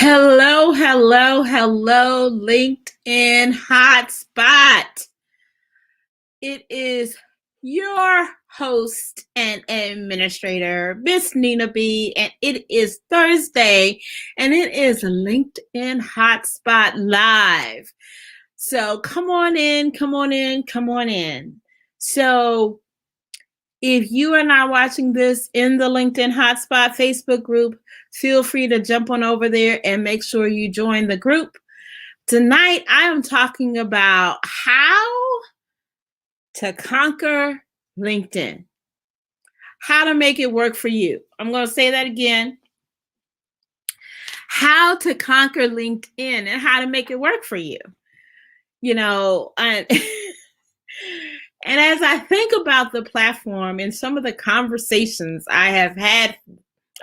Hello, hello, hello, LinkedIn Hotspot. It is your host and administrator, Miss Nina B, and it is Thursday, and it is LinkedIn Hotspot Live. So come on in, come on in, come on in. So if you are not watching this in the LinkedIn Hotspot Facebook group, feel free to jump on over there and make sure you join the group. Tonight, I am talking about how to conquer LinkedIn, how to make it work for you. I'm going to say that again. How to conquer LinkedIn and how to make it work for you. And as I think about the platform and some of the conversations I have had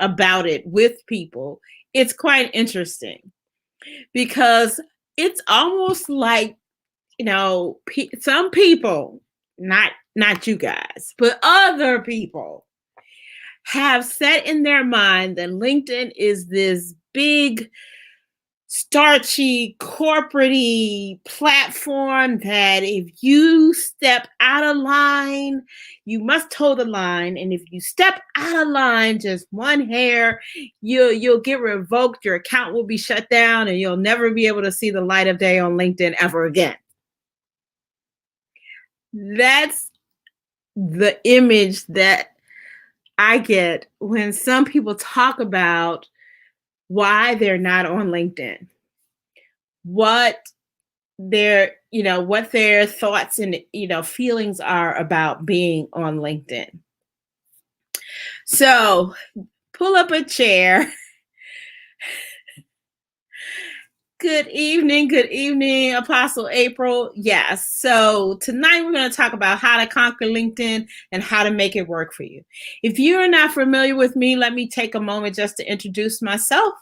about it with people, it's quite interesting because it's almost like, some people, not you guys, but other people have set in their mind that LinkedIn is this big, starchy, corporate-y platform that if you step out of line, you must toe the line. And if you step out of line just one hair, you'll get revoked, your account will be shut down, and you'll never be able to see the light of day on LinkedIn ever again. That's the image that I get when some people talk about why they're not on LinkedIn, what what their thoughts and feelings are about being on LinkedIn. So pull up a chair. Good evening, Apostle April. Yes. So tonight we're going to talk about how to conquer LinkedIn and how to make it work for you. If you're not familiar with me, let me take a moment just to introduce myself.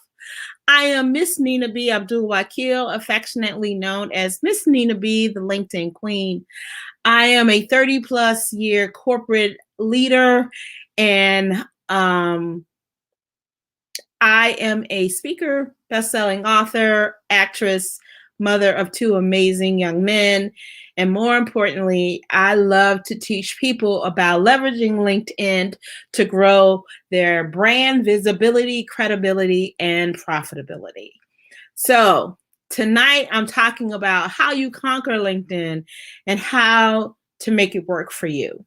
I am Miss Nina B. Abdul Wakil, affectionately known as Miss Nina B, the LinkedIn Queen. I am a 30-plus year corporate leader, and I am a speaker, best-selling author, actress, mother of two amazing young men. And more importantly, I love to teach people about leveraging LinkedIn to grow their brand visibility, credibility, and profitability. So tonight I'm talking about how you conquer LinkedIn and how to make it work for you.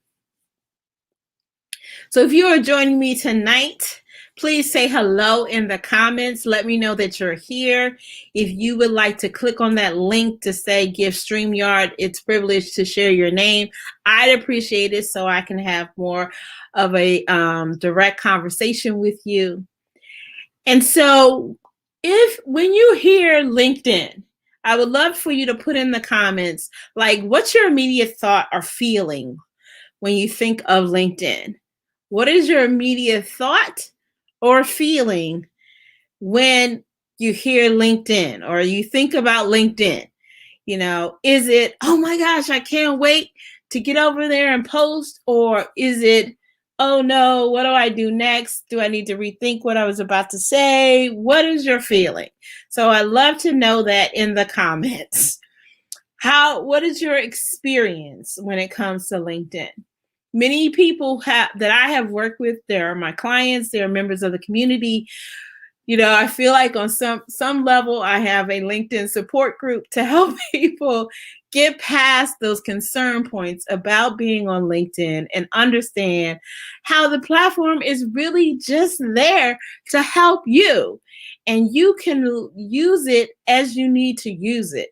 So if you are joining me tonight, please say hello in the comments. Let me know that you're here. If you would like to click on that link to say give StreamYard its privilege to share your name, I'd appreciate it so I can have more of a direct conversation with you. And so when you hear LinkedIn, I would love for you to put in the comments, like, what's your immediate thought or feeling when you think of LinkedIn? What is your immediate thought or feeling when you hear LinkedIn or you think about LinkedIn? Is it, oh my gosh, I can't wait to get over there and post? Or is it, oh no, what do I do next? Do I need to rethink what I was about to say? What is your feeling? So I'd love to know that in the comments. What is your experience when it comes to LinkedIn? Many people that I have worked with, they're my clients, they're members of the community. I feel like on some level, I have a LinkedIn support group to help people get past those concern points about being on LinkedIn and understand how the platform is really just there to help you. And you can use it as you need to use it.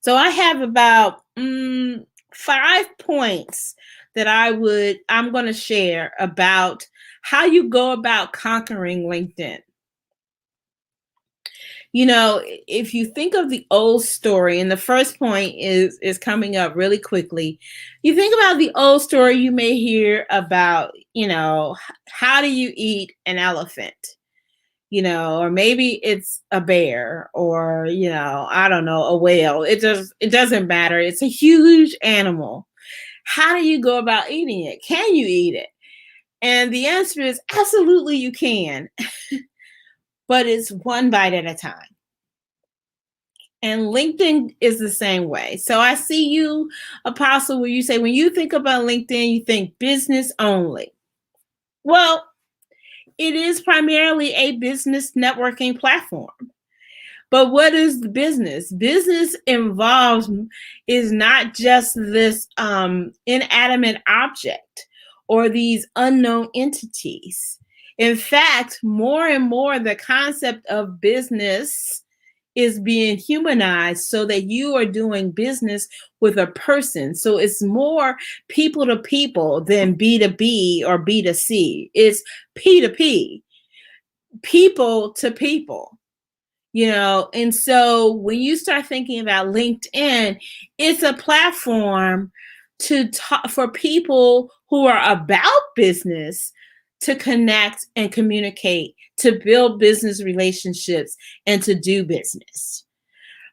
So I have about 5 points that I'm going to share about how you go about conquering LinkedIn. If you think of the old story, and the first point is coming up really quickly. You think about the old story, you may hear about, how do you eat an elephant? Or maybe it's a bear or, I don't know, a whale. It doesn't matter. It's a huge animal. How do you go about eating it? Can you eat it? And the answer is absolutely you can. but it's one bite at a time. And LinkedIn is the same way. So I see you, Apostle, where you say when you think about LinkedIn, you think business only. Well, it is primarily a business networking platform. But what is the business? Business involves is not just this inanimate object or these unknown entities. In fact, more and more the concept of business is being humanized so that you are doing business with a person. So it's more people to people than B2B or B2C. It's P2P, people to people. And so when you start thinking about LinkedIn, it's a platform to talk for people who are about business to connect and communicate, to build business relationships and to do business.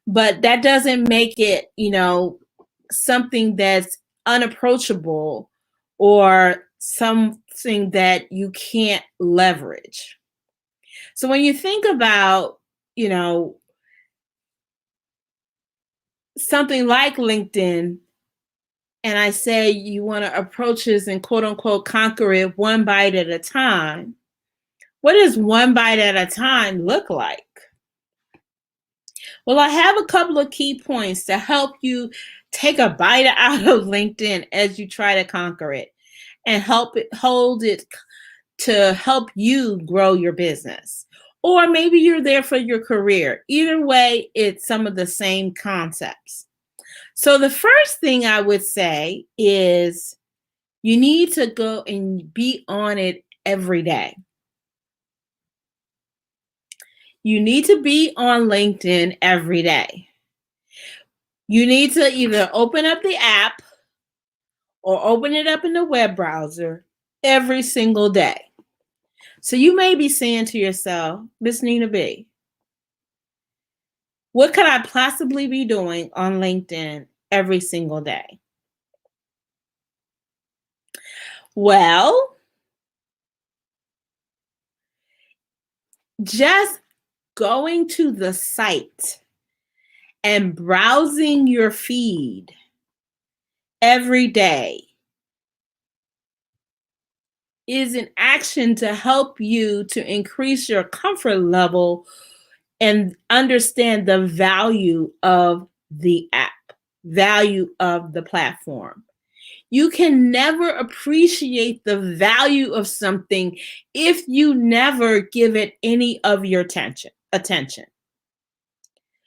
But that doesn't make it, something that's unapproachable or something that you can't leverage. So when you think about something like LinkedIn, and I say you want to approach this and quote unquote conquer it one bite at a time, what does one bite at a time look like? Well, I have a couple of key points to help you take a bite out of LinkedIn as you try to conquer it and hold it to help you grow your business. Or maybe you're there for your career. Either way, it's some of the same concepts. So the first thing I would say is you need to go and be on it every day. You need to be on LinkedIn every day. You need to either open up the app or open it up in the web browser every single day. So you may be saying to yourself, Miss Nina B, what could I possibly be doing on LinkedIn every single day? Well, just going to the site and browsing your feed every day is an action to help you to increase your comfort level and understand the value of the app, value of the platform. You can never appreciate the value of something if you never give it any of your attention.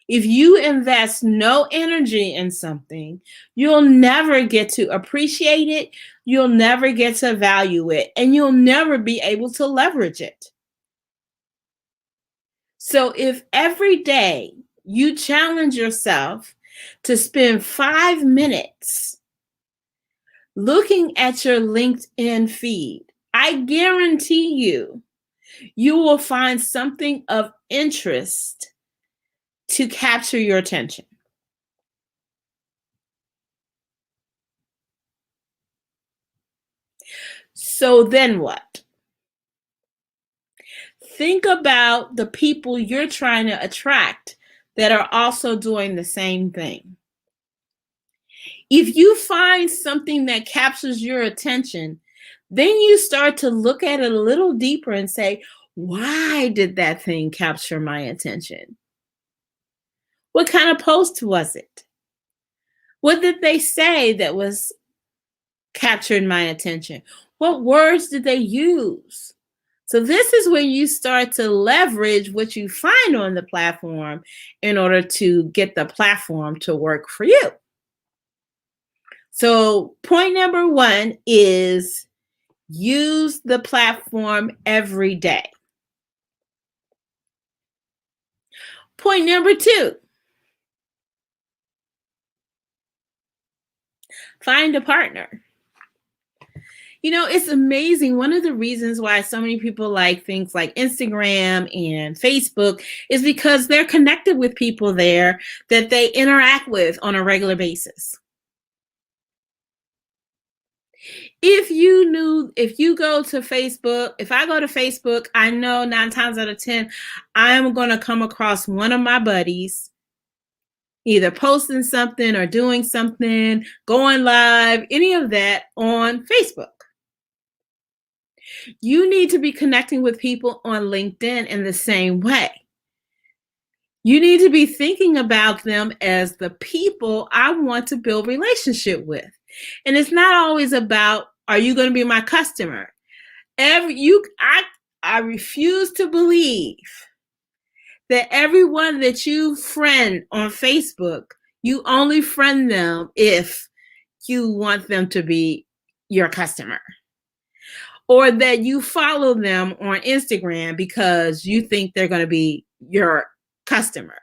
If you invest no energy in something, you'll never get to appreciate it, you'll never get to value it, and you'll never be able to leverage it. So if every day you challenge yourself to spend 5 minutes looking at your LinkedIn feed, I guarantee you will find something of interest to capture your attention. So then what? Think about the people you're trying to attract that are also doing the same thing. If you find something that captures your attention, then you start to look at it a little deeper and say, why did that thing capture my attention? What kind of post was it? What did they say that was captured my attention? What words did they use? So this is when you start to leverage what you find on the platform in order to get the platform to work for you. So point number 1 is use the platform every day. Point number 2, find a partner. It's amazing. One of the reasons why so many people like things like Instagram and Facebook is because they're connected with people there that they interact with on a regular basis. If you go to Facebook, if I go to Facebook, I know 9 times out of 10, I'm going to come across one of my buddies either posting something or doing something, going live, any of that on Facebook. You need to be connecting with people on LinkedIn in the same way. You need to be thinking about them as the people I want to build relationship with. And it's not always about, are you going to be my customer? I refuse to believe that everyone that you friend on Facebook, you only friend them if you want them to be your customer, or that you follow them on Instagram because you think they're going to be your customer.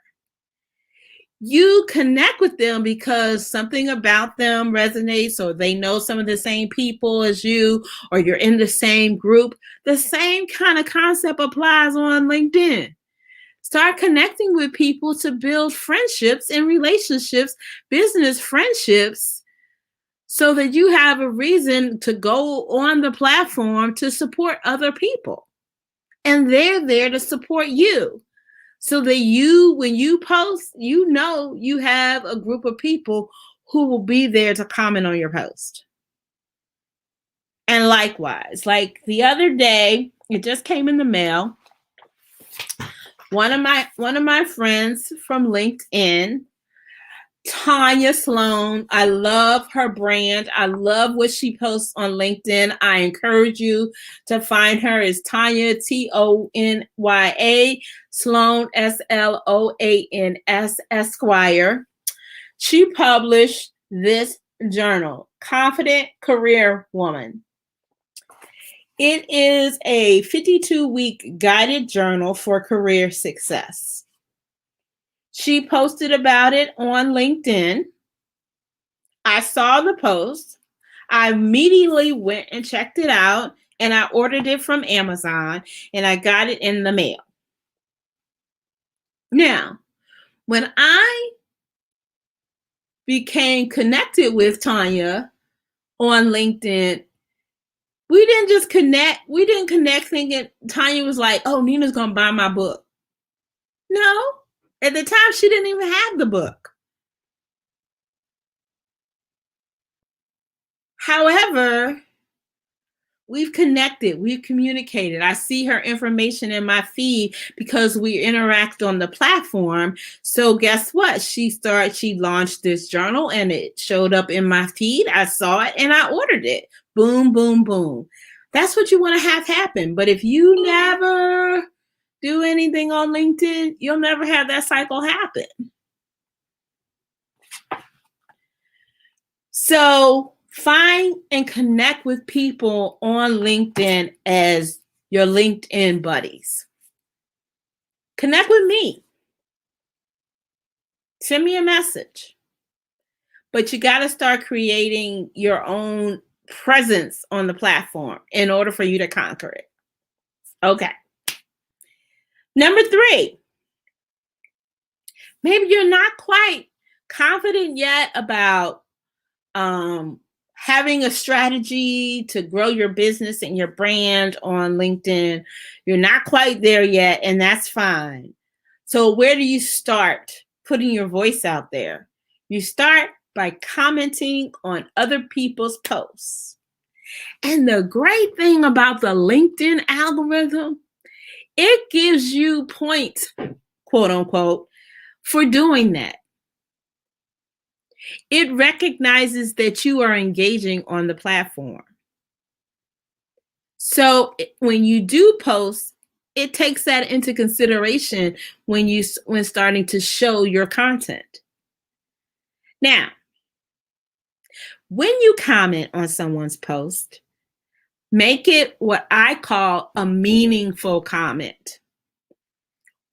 You connect with them because something about them resonates, or they know some of the same people as you, or you're in the same group. The same kind of concept applies on LinkedIn. Start connecting with people to build friendships and relationships, business friendships, so that you have a reason to go on the platform to support other people. And they're there to support you. So that when you post, you have a group of people who will be there to comment on your post. And likewise, like the other day, it just came in the mail. One of my friends from LinkedIn, Tanya Sloan, I love her brand. I love what she posts on LinkedIn. I encourage you to find her. It's Tanya, Tonya, Sloan, Sloans, Esquire. She published this journal, Confident Career Woman. It is a 52-week guided journal for career success. She posted about it on LinkedIn. I saw the post. I immediately went and checked it out, and I ordered it from Amazon, and I got it in the mail. Now, when I became connected with Tanya on LinkedIn, we didn't just connect. We didn't connect thinking Tanya was like, oh, Nina's going to buy my book. No, at the time, she didn't even have the book. However, we've connected, we've communicated. I see her information in my feed because we interact on the platform. So guess what? She launched this journal and it showed up in my feed. I saw it and I ordered it. Boom, boom, boom. That's what you want to have happen. But if you never do anything on LinkedIn, you'll never have that cycle happen. So find and connect with people on LinkedIn as your LinkedIn buddies. Connect with me. Send me a message. But you got to start creating your own presence on the platform in order for you to conquer it. Okay. Number 3, maybe you're not quite confident yet about having a strategy to grow your business and your brand on LinkedIn. You're not quite there yet, and that's fine. So where do you start putting your voice out there? You start by commenting on other people's posts. And the great thing about the LinkedIn algorithm, it gives you points, quote unquote, for doing that. It recognizes that you are engaging on the platform. So when you do post, it takes that into consideration when starting to show your content. Now, when you comment on someone's post, make it what I call a meaningful comment.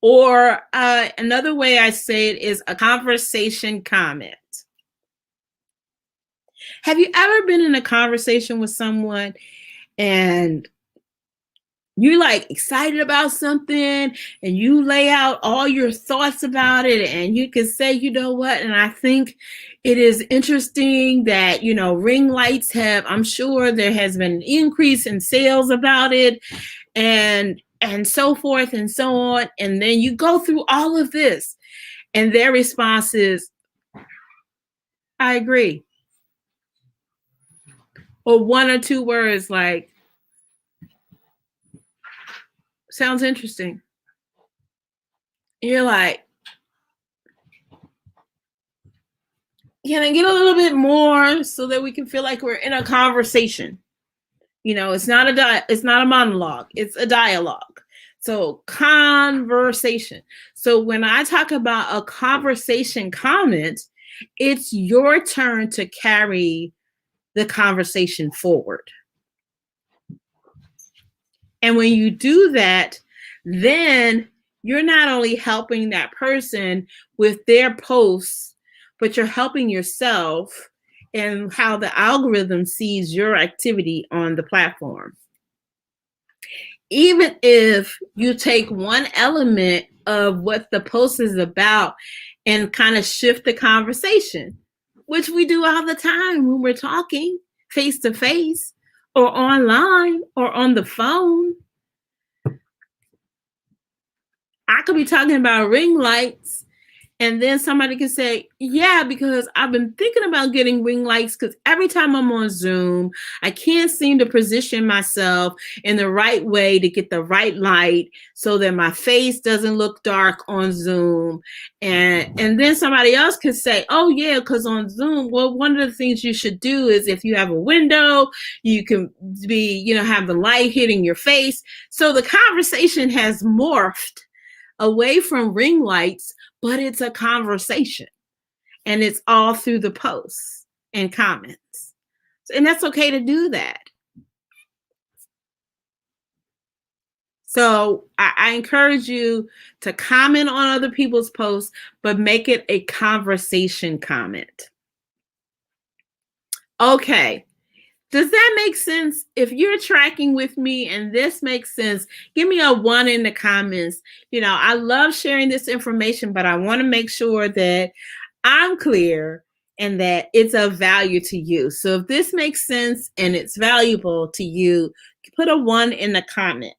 Or another way I say it is a conversation comment. Have you ever been in a conversation with someone and you're like excited about something and you lay out all your thoughts about it and you can say, you know what, and I think It is interesting that, ring lights have, I'm sure there has been an increase in sales about it and so forth and so on. And then you go through all of this and their response is, I agree. Or one or two words like, sounds interesting. You're like, can I get a little bit more so that we can feel like we're in a conversation? It's not a monologue, it's a dialogue. So conversation. So when I talk about a conversation comment, it's your turn to carry the conversation forward. And when you do that, then you're not only helping that person with their posts, but you're helping yourself and how the algorithm sees your activity on the platform. Even if you take one element of what the post is about and kind of shift the conversation, which we do all the time when we're talking face to face or online or on the phone. I could be talking about ring lights and then somebody can say, yeah, because I've been thinking about getting ring lights because every time I'm on Zoom, I can't seem to position myself in the right way to get the right light so that my face doesn't look dark on Zoom. And then somebody else could say, oh yeah, because on Zoom, well, one of the things you should do is if you have a window, you can have the light hitting your face. So the conversation has morphed away from ring lights, but it's a conversation and it's all through the posts and comments. And that's okay to do that. So I encourage you to comment on other people's posts, but make it a conversation comment. Okay. Does that make sense? If you're tracking with me and this makes sense, give me a 1 in the comments. I love sharing this information, but I want to make sure that I'm clear and that it's of value to you. So if this makes sense and it's valuable to you, put a 1 in the comments.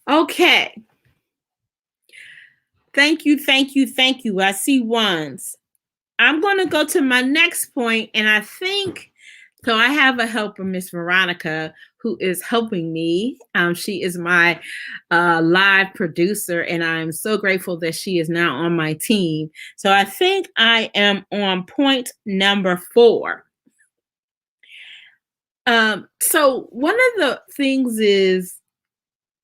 Okay. Thank you, thank you, thank you. I see ones. I'm going to go to my next point, and I think, so I have a helper, Miss Veronica, who is helping me. She is my live producer, and I'm so grateful that she is now on my team. So I think I am on point number 4. So one of the things is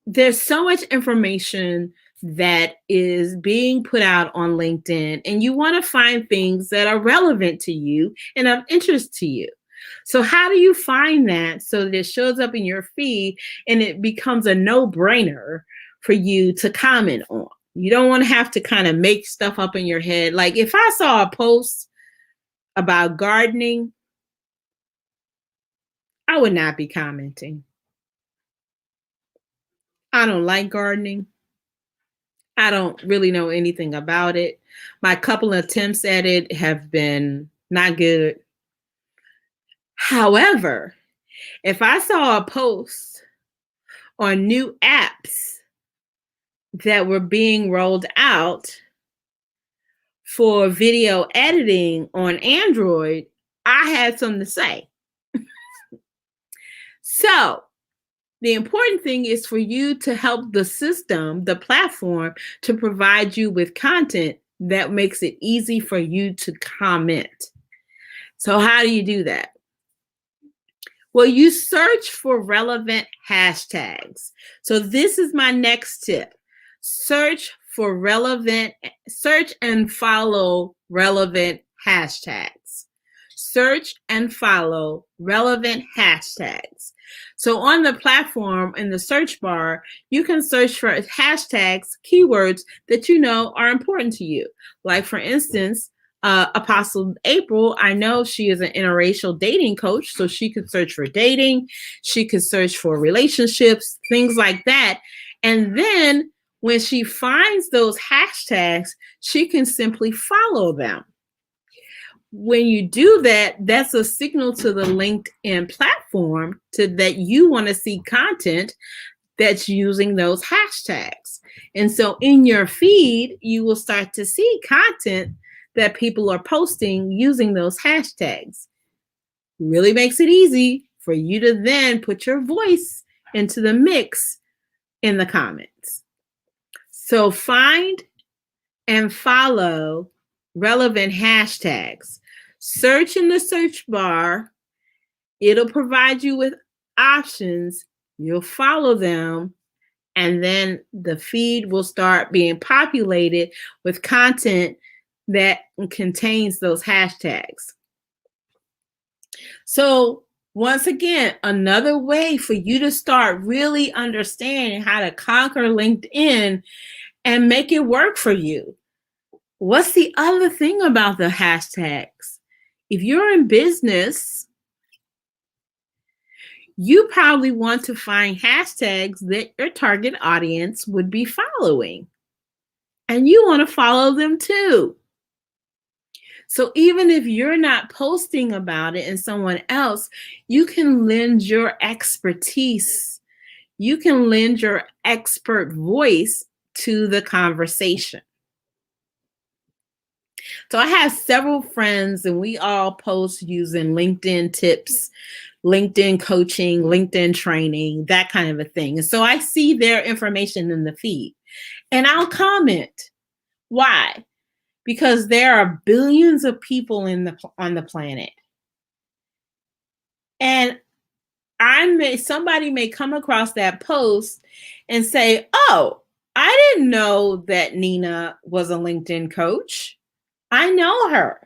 there's so much information that is being put out on LinkedIn, and you want to find things that are relevant to you and of interest to you. So how do you find that so that it shows up in your feed and it becomes a no-brainer for you to comment on? You don't want to have to kind of make stuff up in your head. Like if I saw a post about gardening, I would not be commenting. I don't like gardening. I don't really know anything about it. My couple of attempts at it have been not good. However, if I saw a post on new apps that were being rolled out for video editing on Android, I had something to say. So the important thing is for you to help the system, the platform, to provide you with content that makes it easy for you to comment. So how do you do that? Well, you search for relevant hashtags. So this is my next tip. Search and follow relevant hashtags. Search and follow relevant hashtags. So on the platform, in the search bar, you can search for hashtags, keywords that you know are important to you. Like for instance, Apostle April, I know she is an interracial dating coach, so she could search for dating, she could search for relationships, things like that. And then when she finds those hashtags, she can simply follow them. When you do that, that's a signal to the LinkedIn platform that you want to see content that's using those hashtags. And so in your feed, you will start to see content that people are posting using those hashtags. Really makes it easy for you to then put your voice into the mix in the comments. So find and follow relevant hashtags. Search in the search bar. It'll provide you with options. You'll follow them, and then the feed will start being populated with content that contains those hashtags. So once again, another way for you to start really understanding how to conquer LinkedIn and make it work for you. What's the other thing about the hashtags? If you're in business, you probably want to find hashtags that your target audience would be following. And you want to follow them too. So even if you're not posting about it and someone else, you can lend your expertise. You can lend your expert voice to the conversation. So I have several friends and we all post using LinkedIn tips, LinkedIn coaching, LinkedIn training, that kind of a thing. And so I see their information in the feed and I'll comment. Why? Because there are billions of people on the planet. And somebody may come across that post and say, oh, I didn't know that Nina was a LinkedIn coach. I know her.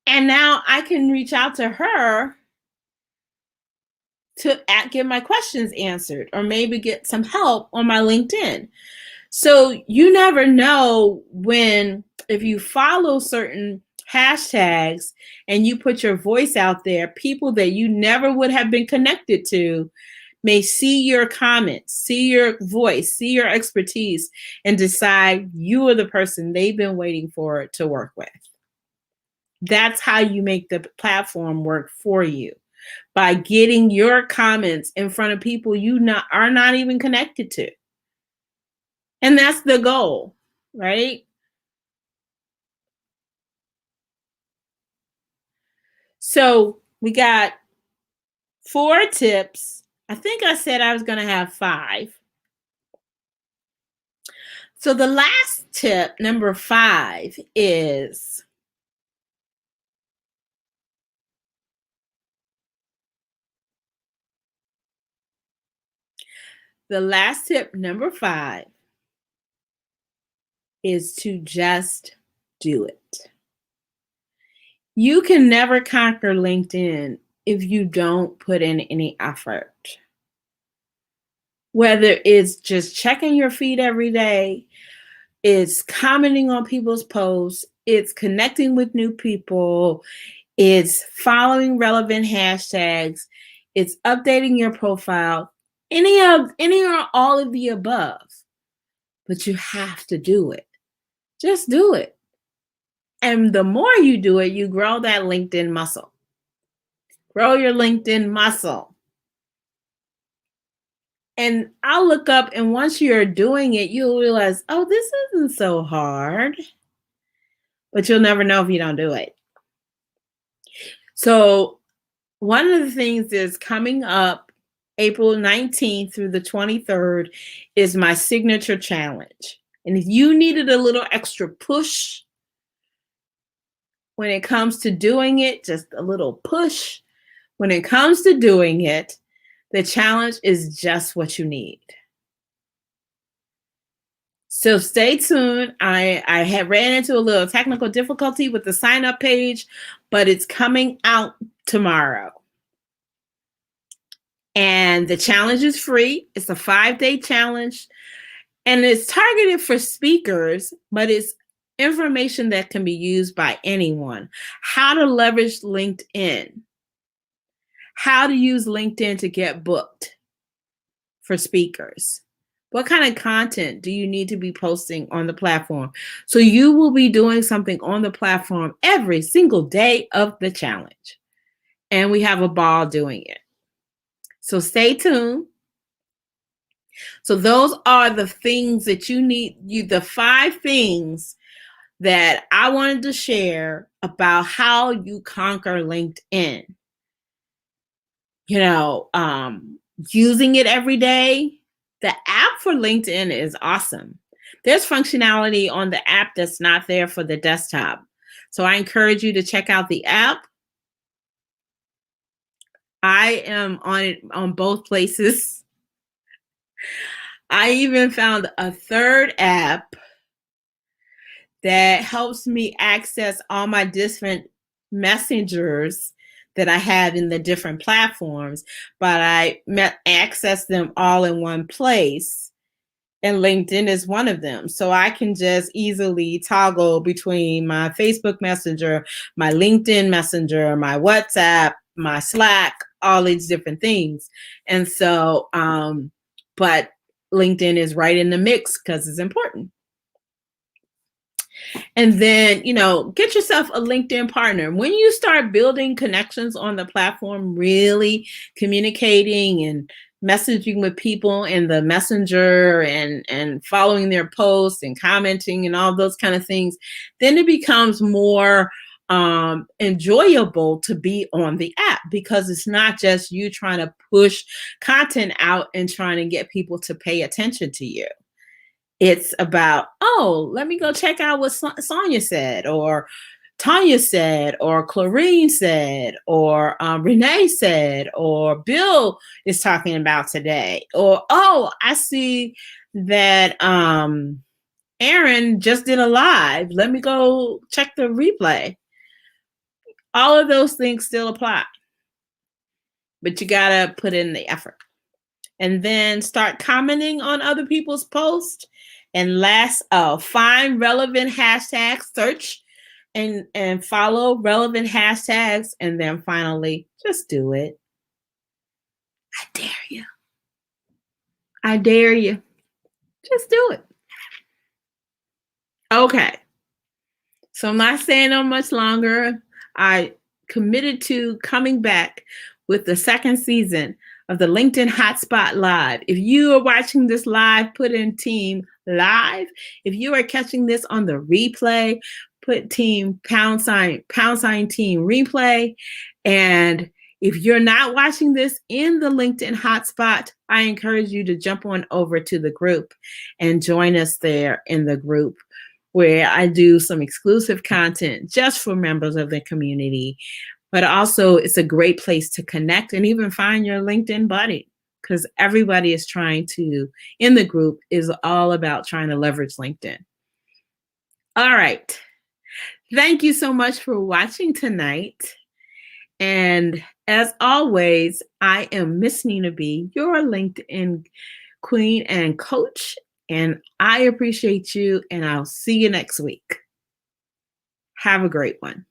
And now I can reach out to her to get my questions answered or maybe get some help on my LinkedIn. So you never know if you follow certain hashtags and you put your voice out there, people that you never would have been connected to may see your comments, see your voice, see your expertise, and decide you are the person they've been waiting for to work with. That's how you make the platform work for you, by getting your comments in front of people you are not even connected to. And that's the goal, right? So we got 4 tips. I think I said I was going to have 5. So the last tip, number 5, is number 5 is to just do it. You can never conquer LinkedIn if you don't put in any effort. Whether it's just checking your feed every day, it's commenting on people's posts, it's connecting with new people, it's following relevant hashtags, it's updating your profile, any or all of the above. But you have to do it. Just do it. And the more you do it, you grow that LinkedIn muscle. Grow your LinkedIn muscle. And I'll look up, and once you're doing it, you'll realize, oh, this isn't so hard. But you'll never know if you don't do it. So one of the things that's coming up April 19th through the 23rd is my signature challenge. And if you needed a little extra push when it comes to doing it, just a little push when it comes to doing it, the challenge is just what you need. So stay tuned. I had ran into a little technical difficulty with the sign up page, but it's coming out tomorrow. And the challenge is free. It's a 5-day challenge. And it's targeted for speakers, but it's information that can be used by anyone. How to leverage LinkedIn. How to use LinkedIn to get booked for speakers. What kind of content do you need to be posting on the platform? So you will be doing something on the platform every single day of the challenge. And we have a ball doing it. So stay tuned. So those are the things that you need, the 5 things that I wanted to share about how you conquer LinkedIn. You know, using it every day. The app for LinkedIn is awesome. There's functionality on the app that's not there for the desktop. So I encourage you to check out the app. I am on it on both places. I even found a third app that helps me access all my different messengers that I have in the different platforms, but I access them all in one place. And LinkedIn is one of them. So I can just easily toggle between my Facebook Messenger, my LinkedIn Messenger, my WhatsApp, my Slack, all these different things. And so, but LinkedIn is right in the mix because it's important. And then, get yourself a LinkedIn partner. When you start building connections on the platform, really communicating and messaging with people in the messenger and following their posts and commenting and all those kind of things, then it becomes more enjoyable to be on the app because it's not just you trying to push content out and trying to get people to pay attention to you. It's about, oh, let me go check out what Sonia said, or Tanya said, or Clarine said, or Renee said, or Bill is talking about today, or, oh, I see that Aaron just did a live. Let me go check the replay. All of those things still apply, but you got to put in the effort. And then start commenting on other people's posts. And last, find relevant hashtags, search and follow relevant hashtags. And then finally, just do it. I dare you. I dare you. Just do it. Okay. So I'm not saying no much longer. I committed to coming back with the second season of the LinkedIn Hotspot Live. If you are watching this live, put in team live. If you are catching this on the replay, put team pound sign team replay. And if you're not watching this in the LinkedIn Hotspot, I encourage you to jump on over to the group and join us there in the group, where I do some exclusive content just for members of the community. But also, it's a great place to connect and even find your LinkedIn buddy, because everybody is trying to, in the group, is all about trying to leverage LinkedIn. All right. Thank you so much for watching tonight. And as always, I am Miss Nina B, your LinkedIn queen and coach. And I appreciate you, and I'll see you next week. Have a great one.